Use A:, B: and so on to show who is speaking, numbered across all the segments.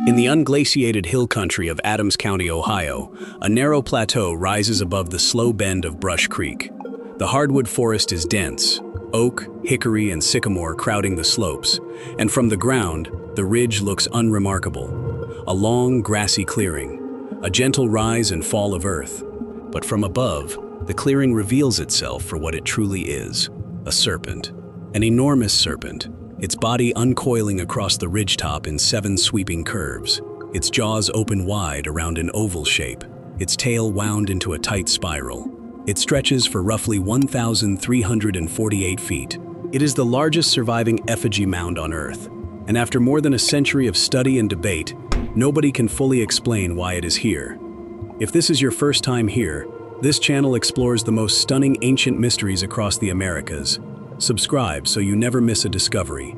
A: In the unglaciated hill country of Adams County, Ohio, a narrow plateau rises above the slow bend of Brush Creek. The hardwood forest is dense, oak, hickory, and sycamore crowding the slopes, and from the ground, the ridge looks unremarkable. A long, grassy clearing, a gentle rise and fall of earth. But from above, the clearing reveals itself for what it truly is, a serpent. An enormous serpent, its body uncoiling across the ridgetop in 7 sweeping curves, its jaws open wide around an oval shape, its tail wound into a tight spiral. It stretches for roughly 1,348 feet. It is the largest surviving effigy mound on Earth, and after more than a century of study and debate, nobody can fully explain why it is here. If this is your first time here, this channel explores the most stunning ancient mysteries across the Americas. Subscribe so you never miss a discovery.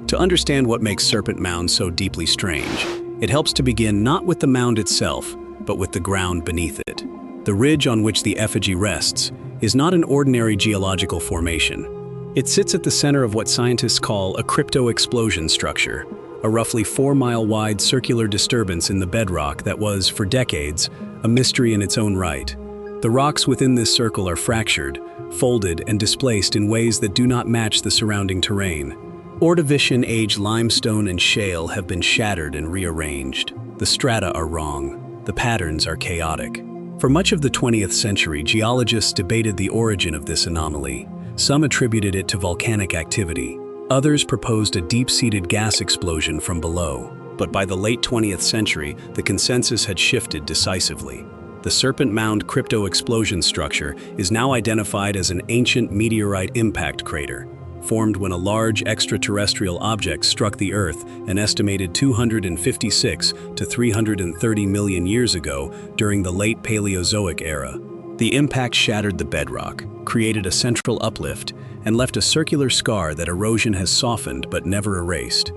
A: To understand what makes Serpent Mound so deeply strange, it helps to begin not with the mound itself, but with the ground beneath it. The ridge on which the effigy rests is not an ordinary geological formation. It sits at the center of what scientists call a crypto-explosion structure, a roughly 4-mile-wide circular disturbance in the bedrock that was, for decades, a mystery in its own right. The rocks within this circle are fractured, folded, and displaced in ways that do not match the surrounding terrain. Ordovician-age limestone and shale have been shattered and rearranged. The strata are wrong. The patterns are chaotic. For much of the 20th century, geologists debated the origin of this anomaly. Some attributed it to volcanic activity. Others proposed a deep-seated gas explosion from below. But by the late 20th century, the consensus had shifted decisively. The Serpent Mound crypto-explosion structure is now identified as an ancient meteorite impact crater, formed when a large extraterrestrial object struck the Earth an estimated 256 to 330 million years ago during the late Paleozoic era. The impact shattered the bedrock, created a central uplift, and left a circular scar that erosion has softened but never erased.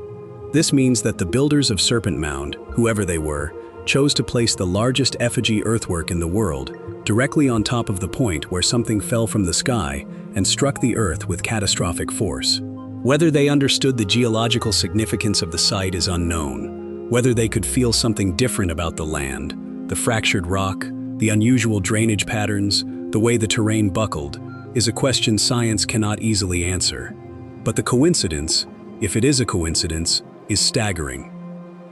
A: This means that the builders of Serpent Mound, whoever they were, chose to place the largest effigy earthwork in the world directly on top of the point where something fell from the sky and struck the Earth with catastrophic force. Whether they understood the geological significance of the site is unknown. Whether they could feel something different about the land, the fractured rock, the unusual drainage patterns, the way the terrain buckled, is a question science cannot easily answer. But the coincidence, if it is a coincidence, is staggering.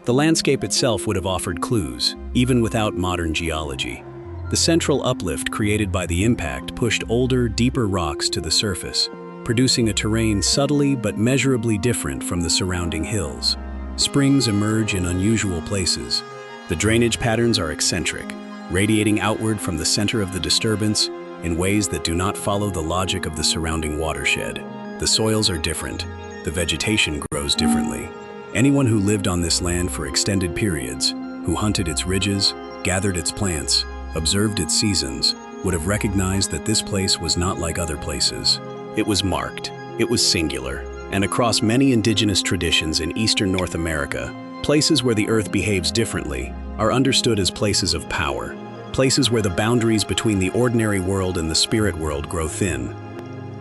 A: The landscape itself would have offered clues, even without modern geology. The central uplift created by the impact pushed older, deeper rocks to the surface, producing a terrain subtly but measurably different from the surrounding hills. Springs emerge in unusual places. The drainage patterns are eccentric, radiating outward from the center of the disturbance in ways that do not follow the logic of the surrounding watershed. The soils are different. The vegetation grows differently. Anyone who lived on this land for extended periods, who hunted its ridges, gathered its plants, observed its seasons, would have recognized that this place was not like other places. It was marked, it was singular, and across many indigenous traditions in eastern North America, places where the earth behaves differently are understood as places of power, places where the boundaries between the ordinary world and the spirit world grow thin.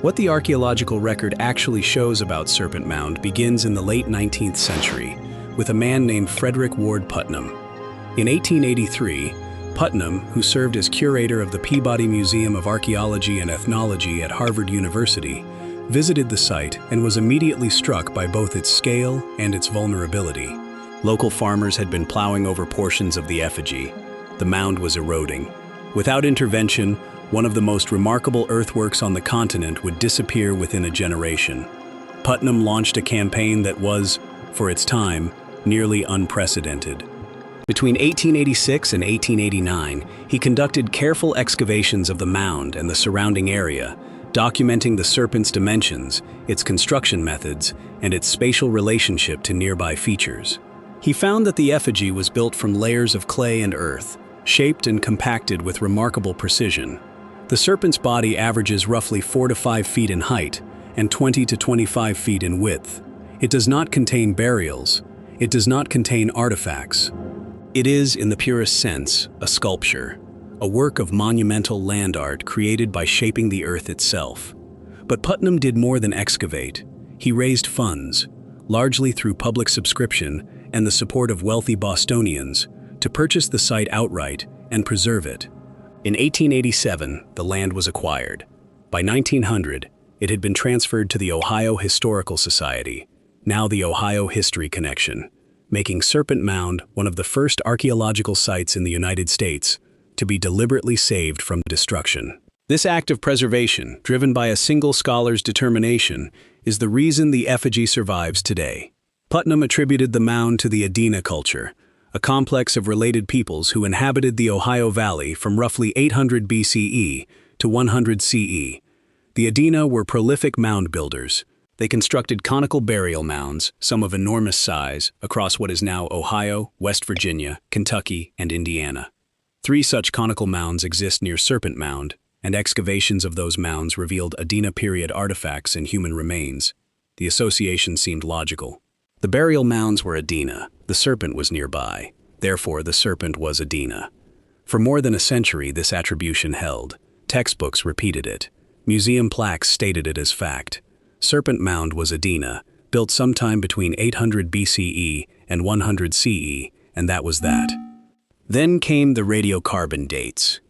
A: What the archaeological record actually shows about Serpent Mound begins in the late 19th century with a man named Frederick Ward Putnam. In 1883, Putnam, who served as curator of the Peabody Museum of Archaeology and Ethnology at Harvard University, visited the site and was immediately struck by both its scale and its vulnerability. Local farmers had been plowing over portions of the effigy. The mound was eroding. Without intervention, one of the most remarkable earthworks on the continent would disappear within a generation. Putnam launched a campaign that was, for its time, nearly unprecedented. Between 1886 and 1889, he conducted careful excavations of the mound and the surrounding area, documenting the serpent's dimensions, its construction methods, and its spatial relationship to nearby features. He found that the effigy was built from layers of clay and earth, shaped and compacted with remarkable precision. The serpent's body averages roughly 4 to 5 feet in height and 20 to 25 feet in width. It does not contain burials. It does not contain artifacts. It is, in the purest sense, a sculpture, a work of monumental land art created by shaping the earth itself. But Putnam did more than excavate. He raised funds, largely through public subscription, and the support of wealthy Bostonians, to purchase the site outright and preserve it. In 1887, the land was acquired. By 1900, it had been transferred to the Ohio Historical Society, now the Ohio History Connection, making Serpent Mound one of the first archaeological sites in the United States to be deliberately saved from destruction. This act of preservation, driven by a single scholar's determination, is the reason the effigy survives today. Putnam attributed the mound to the Adena culture, a complex of related peoples who inhabited the Ohio Valley from roughly 800 BCE to 100 CE. The Adena were prolific mound builders. They constructed conical burial mounds, some of enormous size, across what is now Ohio, West Virginia, Kentucky, and Indiana. 3 such conical mounds exist near Serpent Mound, and excavations of those mounds revealed Adena period artifacts and human remains. The association seemed logical. The burial mounds were Adena, the serpent was nearby. Therefore, the serpent was Adena. For more than a century, this attribution held. Textbooks repeated it. Museum plaques stated it as fact. Serpent Mound was Adena, built sometime between 800 BCE and 100 CE, and that was that. Then came the radiocarbon dates.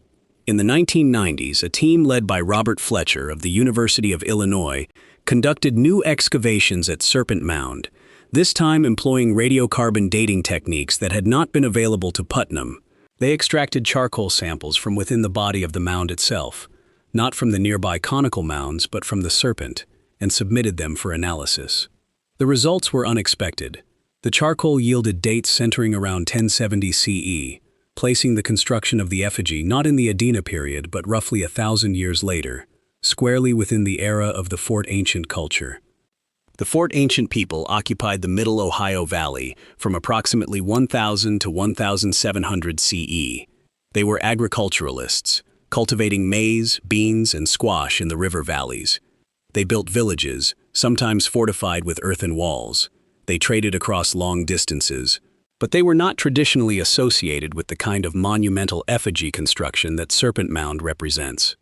A: In the 1990s, a team led by Robert Fletcher of the University of Illinois conducted new excavations at Serpent Mound, this time employing radiocarbon dating techniques that had not been available to Putnam. They extracted charcoal samples from within the body of the mound itself, not from the nearby conical mounds but from the serpent, and submitted them for analysis. The results were unexpected. The charcoal yielded dates centering around 1070 CE, placing the construction of the effigy not in the Adena period but roughly 1,000 years later, squarely within the era of the Fort Ancient culture. The Fort Ancient people occupied the Middle Ohio Valley from approximately 1000 to 1700 CE. They were agriculturalists, cultivating maize, beans, and squash in the river valleys. They built villages, sometimes fortified with earthen walls. They traded across long distances, but they were not traditionally associated with the kind of monumental effigy construction that Serpent Mound represents.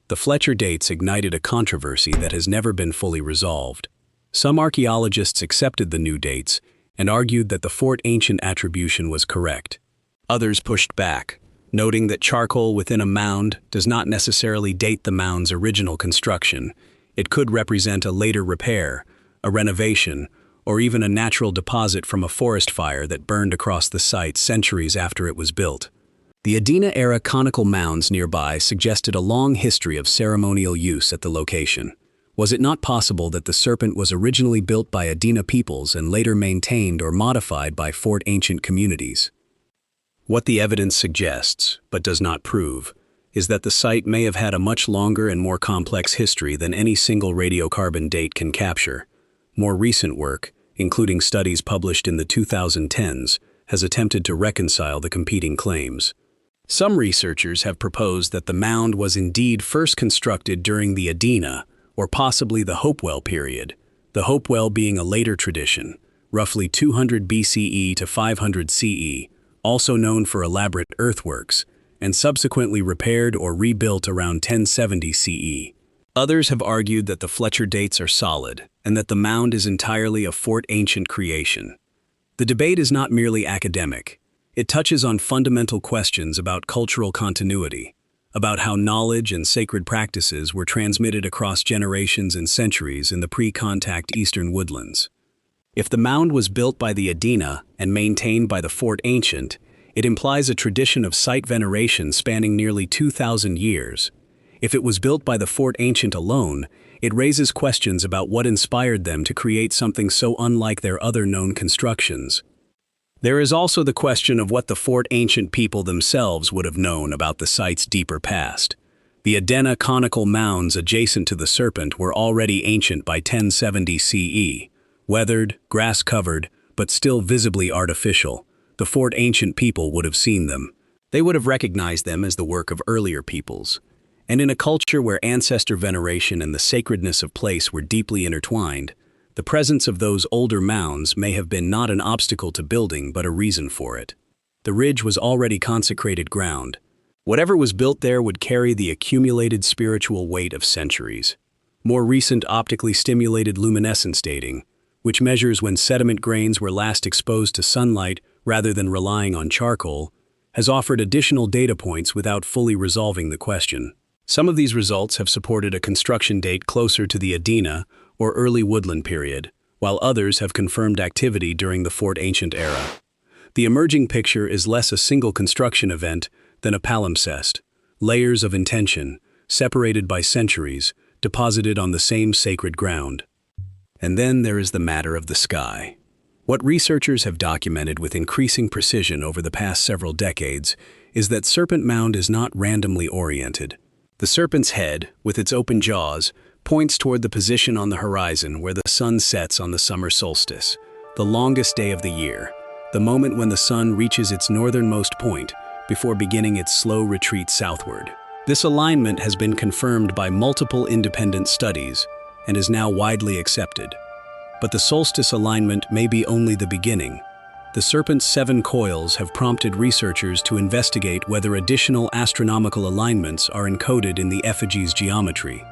A: The Fletcher dates ignited a controversy that has never been fully resolved. Some archaeologists accepted the new dates and argued that the Fort Ancient attribution was correct. Others pushed back, noting that charcoal within a mound does not necessarily date the mound's original construction. It could represent a later repair, a renovation, or even a natural deposit from a forest fire that burned across the site centuries after it was built. The Adena-era conical mounds nearby suggested a long history of ceremonial use at the location. Was it not possible that the serpent was originally built by Adena peoples and later maintained or modified by Fort Ancient communities? What the evidence suggests, but does not prove, is that the site may have had a much longer and more complex history than any single radiocarbon date can capture. More recent work, including studies published in the 2010s, has attempted to reconcile the competing claims. Some researchers have proposed that the mound was indeed first constructed during the Adena, or possibly the Hopewell period, the Hopewell being a later tradition, roughly 200 BCE to 500 CE, also known for elaborate earthworks, and subsequently repaired or rebuilt around 1070 CE. Others have argued that the Fletcher dates are solid, and that the mound is entirely a Fort Ancient creation. The debate is not merely academic. It touches on fundamental questions about cultural continuity, about how knowledge and sacred practices were transmitted across generations and centuries in the pre-contact eastern woodlands. If the mound was built by the Adena and maintained by the Fort Ancient, it implies a tradition of site veneration spanning nearly 2,000 years. If it was built by the Fort Ancient alone, it raises questions about what inspired them to create something so unlike their other known constructions. There is also the question of what the Fort Ancient people themselves would have known about the site's deeper past. The Adena conical mounds adjacent to the Serpent were already ancient by 1070 CE. Weathered, grass-covered, but still visibly artificial, the Fort Ancient people would have seen them. They would have recognized them as the work of earlier peoples. And in a culture where ancestor veneration and the sacredness of place were deeply intertwined, the presence of those older mounds may have been not an obstacle to building but a reason for it. The ridge was already consecrated ground. Whatever was built there would carry the accumulated spiritual weight of centuries. More recent optically stimulated luminescence dating, which measures when sediment grains were last exposed to sunlight rather than relying on charcoal, has offered additional data points without fully resolving the question. Some of these results have supported a construction date closer to the Adena or early woodland period, while others have confirmed activity during the Fort Ancient era. The emerging picture is less a single construction event than a palimpsest, layers of intention, separated by centuries, deposited on the same sacred ground. And then there is the matter of the sky. What researchers have documented with increasing precision over the past several decades is that Serpent Mound is not randomly oriented. The serpent's head, with its open jaws, points toward the position on the horizon where the sun sets on the summer solstice, the longest day of the year, the moment when the sun reaches its northernmost point before beginning its slow retreat southward. This alignment has been confirmed by multiple independent studies and is now widely accepted. But the solstice alignment may be only the beginning. The serpent's 7 coils have prompted researchers to investigate whether additional astronomical alignments are encoded in the effigy's geometry.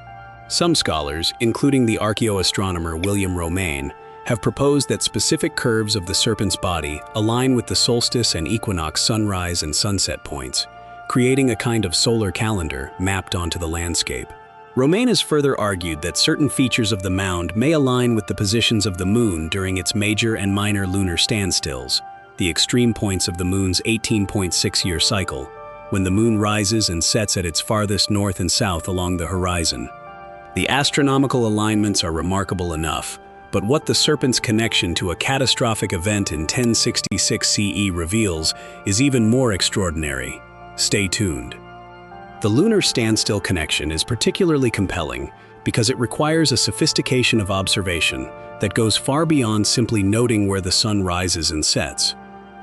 A: Some scholars, including the archaeoastronomer William Romaine, have proposed that specific curves of the serpent's body align with the solstice and equinox sunrise and sunset points, creating a kind of solar calendar mapped onto the landscape. Romaine has further argued that certain features of the mound may align with the positions of the moon during its major and minor lunar standstills, the extreme points of the moon's 18.6-year cycle, when the moon rises and sets at its farthest north and south along the horizon. The astronomical alignments are remarkable enough, but what the serpent's connection to a catastrophic event in 1066 CE reveals is even more extraordinary. Stay tuned. The lunar standstill connection is particularly compelling because it requires a sophistication of observation that goes far beyond simply noting where the sun rises and sets.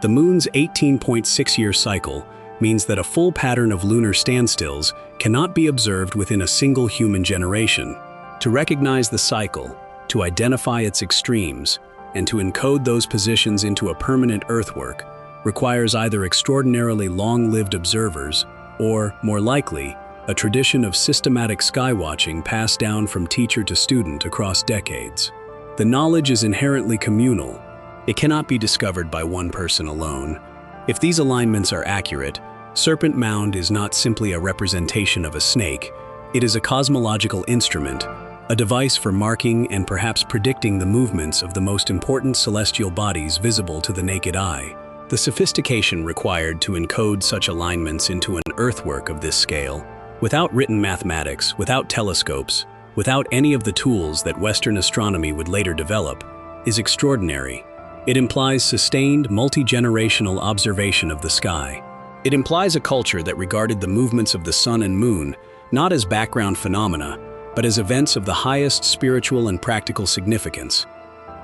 A: The moon's 18.6-year cycle means that a full pattern of lunar standstills cannot be observed within a single human generation. To recognize the cycle, to identify its extremes, and to encode those positions into a permanent earthwork requires either extraordinarily long-lived observers or, more likely, a tradition of systematic skywatching passed down from teacher to student across decades. The knowledge is inherently communal. It cannot be discovered by one person alone. If these alignments are accurate, Serpent Mound is not simply a representation of a snake. It is a cosmological instrument, a device for marking and perhaps predicting the movements of the most important celestial bodies visible to the naked eye. The sophistication required to encode such alignments into an earthwork of this scale, without written mathematics, without telescopes, without any of the tools that Western astronomy would later develop, is extraordinary. It implies sustained, multi-generational observation of the sky. It implies a culture that regarded the movements of the sun and moon not as background phenomena, but as events of the highest spiritual and practical significance.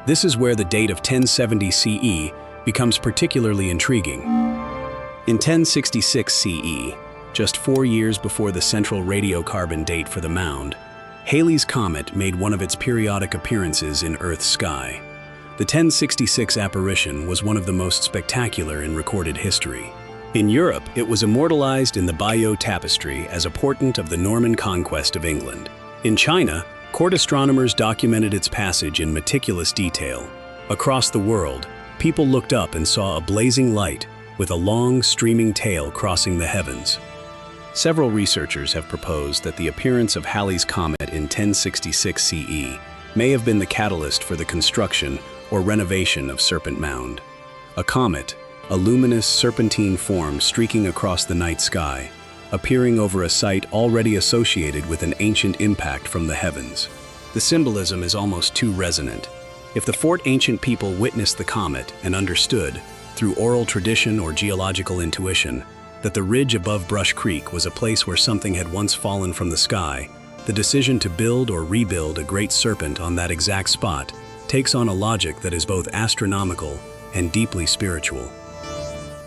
A: This is where the date of 1070 CE becomes particularly intriguing. In 1066 CE, just 4 years before the central radiocarbon date for the mound, Halley's Comet made one of its periodic appearances in Earth's sky. The 1066 apparition was one of the most spectacular in recorded history. In Europe, it was immortalized in the Bayeux Tapestry as a portent of the Norman conquest of England. In China, court astronomers documented its passage in meticulous detail. Across the world, people looked up and saw a blazing light with a long, streaming tail crossing the heavens. Several researchers have proposed that the appearance of Halley's Comet in 1066 CE may have been the catalyst for the construction or renovation of Serpent Mound. A comet, a luminous serpentine form streaking across the night sky, appearing over a site already associated with an ancient impact from the heavens. The symbolism is almost too resonant. If the Fort Ancient people witnessed the comet and understood, through oral tradition or geological intuition, that the ridge above Brush Creek was a place where something had once fallen from the sky, the decision to build or rebuild a great serpent on that exact spot takes on a logic that is both astronomical and deeply spiritual.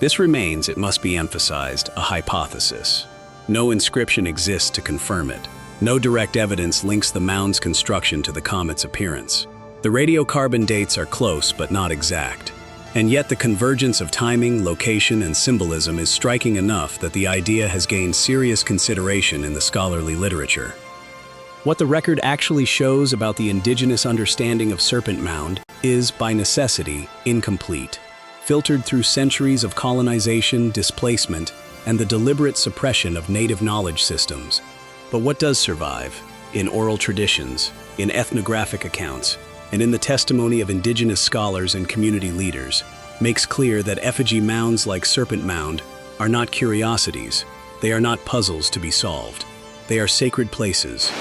A: This remains, it must be emphasized, a hypothesis. No inscription exists to confirm it. No direct evidence links the mound's construction to the comet's appearance. The radiocarbon dates are close but not exact. And yet the convergence of timing, location, and symbolism is striking enough that the idea has gained serious consideration in the scholarly literature. What the record actually shows about the indigenous understanding of Serpent Mound is, by necessity, incomplete, filtered through centuries of colonization, displacement, and the deliberate suppression of native knowledge systems. But what does survive? In oral traditions, in ethnographic accounts, and in the testimony of indigenous scholars and community leaders, makes clear that effigy mounds like Serpent Mound are not curiosities. They are not puzzles to be solved. They are sacred places.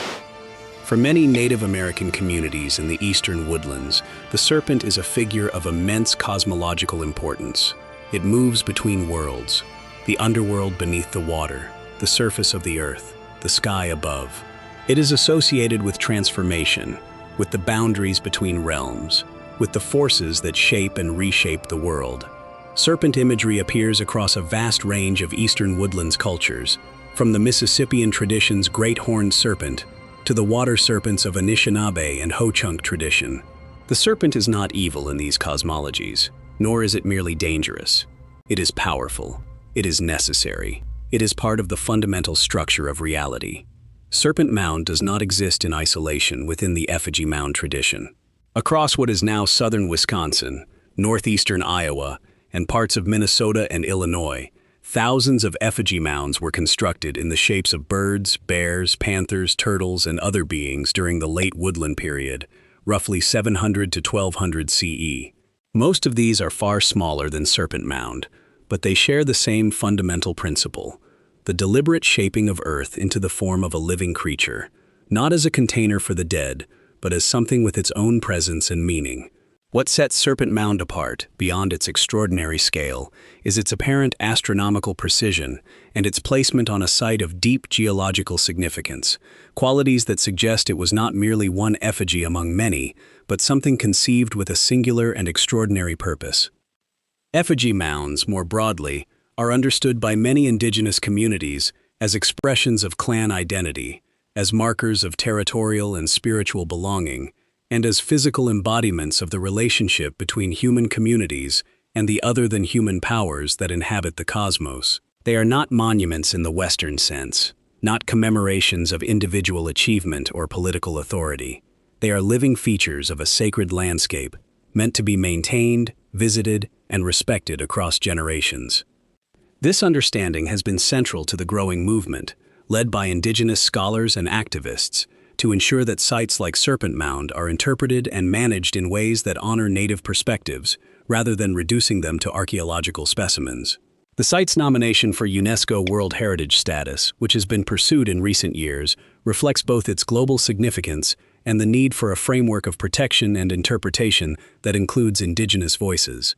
A: For many Native American communities in the eastern woodlands, the serpent is a figure of immense cosmological importance. It moves between worlds, the underworld beneath the water, the surface of the earth, the sky above. It is associated with transformation, with the boundaries between realms, with the forces that shape and reshape the world. Serpent imagery appears across a vast range of eastern woodlands cultures, from the Mississippian tradition's great horned serpent to the water serpents of Anishinaabe and Ho-Chunk tradition. The serpent is not evil in these cosmologies, nor is it merely dangerous. It is powerful. It is necessary. It is part of the fundamental structure of reality. Serpent Mound does not exist in isolation within the effigy mound tradition. Across what is now southern Wisconsin, northeastern Iowa, and parts of Minnesota and Illinois, thousands of effigy mounds were constructed in the shapes of birds, bears, panthers, turtles, and other beings during the late woodland period, roughly 700 to 1200 CE. Most of these are far smaller than Serpent Mound, but they share the same fundamental principle: the deliberate shaping of Earth into the form of a living creature, not as a container for the dead, but as something with its own presence and meaning. What sets Serpent Mound apart, beyond its extraordinary scale, is its apparent astronomical precision and its placement on a site of deep geological significance, qualities that suggest it was not merely one effigy among many, but something conceived with a singular and extraordinary purpose. Effigy mounds, more broadly, are understood by many indigenous communities as expressions of clan identity, as markers of territorial and spiritual belonging, and as physical embodiments of the relationship between human communities and the other-than-human powers that inhabit the cosmos. They are not monuments in the Western sense, not commemorations of individual achievement or political authority. They are living features of a sacred landscape, meant to be maintained, visited, and respected across generations. This understanding has been central to the growing movement, led by indigenous scholars and activists, to ensure that sites like Serpent Mound are interpreted and managed in ways that honor native perspectives, rather than reducing them to archaeological specimens. The site's nomination for UNESCO World Heritage status, which has been pursued in recent years, reflects both its global significance and the need for a framework of protection and interpretation that includes indigenous voices.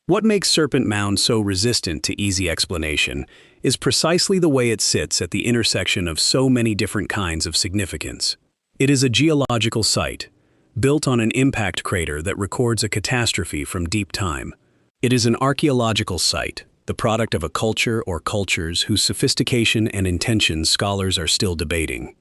A: What makes Serpent Mound so resistant to easy explanation is precisely the way it sits at the intersection of so many different kinds of significance. It is a geological site, built on an impact crater that records a catastrophe from deep time. It is an archaeological site, the product of a culture or cultures whose sophistication and intentions scholars are still debating.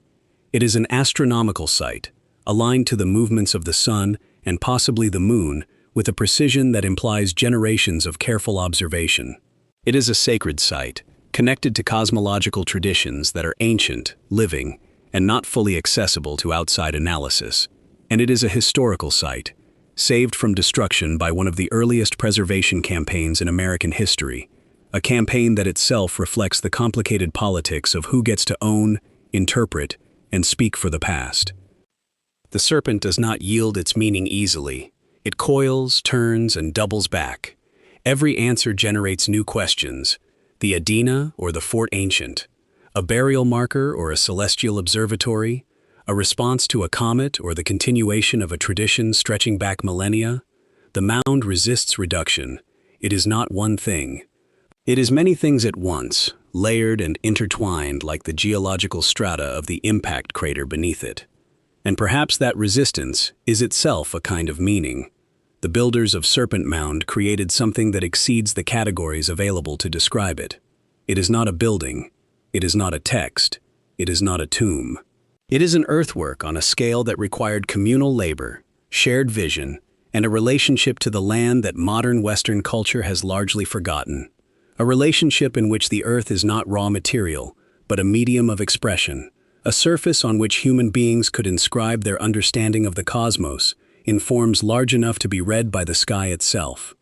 A: It is an astronomical site, aligned to the movements of the sun and possibly the moon, with a precision that implies generations of careful observation. It is a sacred site, connected to cosmological traditions that are ancient, living, and not fully accessible to outside analysis. And it is a historical site, saved from destruction by one of the earliest preservation campaigns in American history, a campaign that itself reflects the complicated politics of who gets to own, interpret, and speak for the past. The serpent does not yield its meaning easily. It coils, turns, and doubles back. Every answer generates new questions: the Adena or the Fort Ancient, a burial marker or a celestial observatory, a response to a comet or the continuation of a tradition stretching back millennia. The mound resists reduction. It is not one thing. It is many things at once, layered and intertwined like the geological strata of the impact crater beneath it. And perhaps that resistance is itself a kind of meaning. The builders of Serpent Mound created something that exceeds the categories available to describe it. It is not a building. It is not a text. It is not a tomb. It is an earthwork on a scale that required communal labor, shared vision, and a relationship to the land that modern Western culture has largely forgotten. A relationship in which the earth is not raw material, but a medium of expression, a surface on which human beings could inscribe their understanding of the cosmos in forms large enough to be read by the sky itself.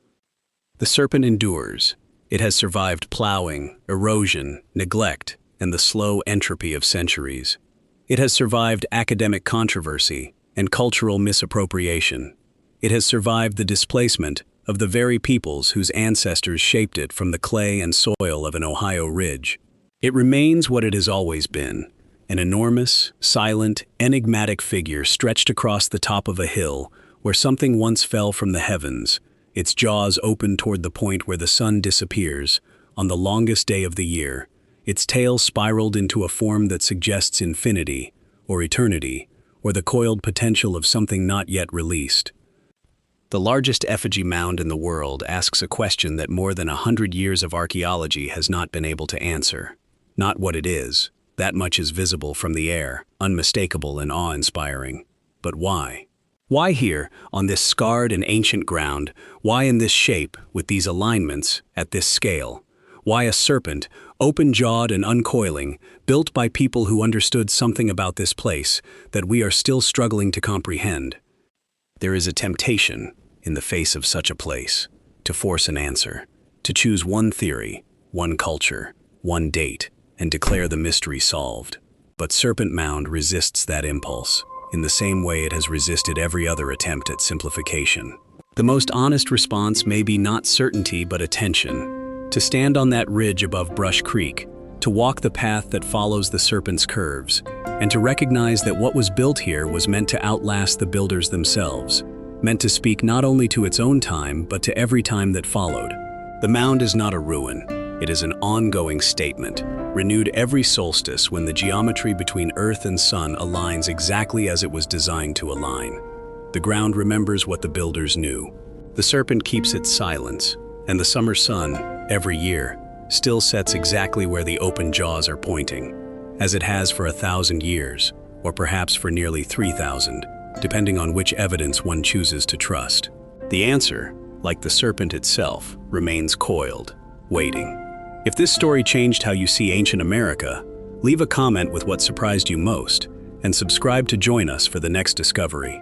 A: The serpent endures. It has survived plowing, erosion, neglect, and the slow entropy of centuries. It has survived academic controversy and cultural misappropriation. It has survived the displacement of the very peoples whose ancestors shaped it from the clay and soil of an Ohio ridge. It remains what it has always been, an enormous, silent, enigmatic figure stretched across the top of a hill where something once fell from the heavens, its jaws open toward the point where the sun disappears on the longest day of the year, its tail spiraled into a form that suggests infinity, or eternity, or the coiled potential of something not yet released. The largest effigy mound in the world asks a question that more than 100 years of archaeology has not been able to answer. Not what it is, that much is visible from the air, unmistakable and awe-inspiring. But why? Why here, on this scarred and ancient ground? Why in this shape, with these alignments, at this scale? Why a serpent, open-jawed and uncoiling, built by people who understood something about this place that we are still struggling to comprehend? There is a temptation, in the face of such a place, to force an answer, to choose one theory, one culture, one date, and declare the mystery solved. But Serpent Mound resists that impulse, in the same way it has resisted every other attempt at simplification. The most honest response may be not certainty but attention. To stand on that ridge above Brush Creek, to walk the path that follows the serpent's curves, and to recognize that what was built here was meant to outlast the builders themselves, meant to speak not only to its own time, but to every time that followed. The mound is not a ruin. It is an ongoing statement, renewed every solstice when the geometry between Earth and Sun aligns exactly as it was designed to align. The ground remembers what the builders knew. The serpent keeps its silence, and the summer sun, every year, still sets exactly where the open jaws are pointing, as it has for 1,000 years, or perhaps for nearly 3,000, depending on which evidence one chooses to trust. The answer, like the serpent itself, remains coiled, waiting. If this story changed how you see ancient America, leave a comment with what surprised you most, and subscribe to join us for the next discovery.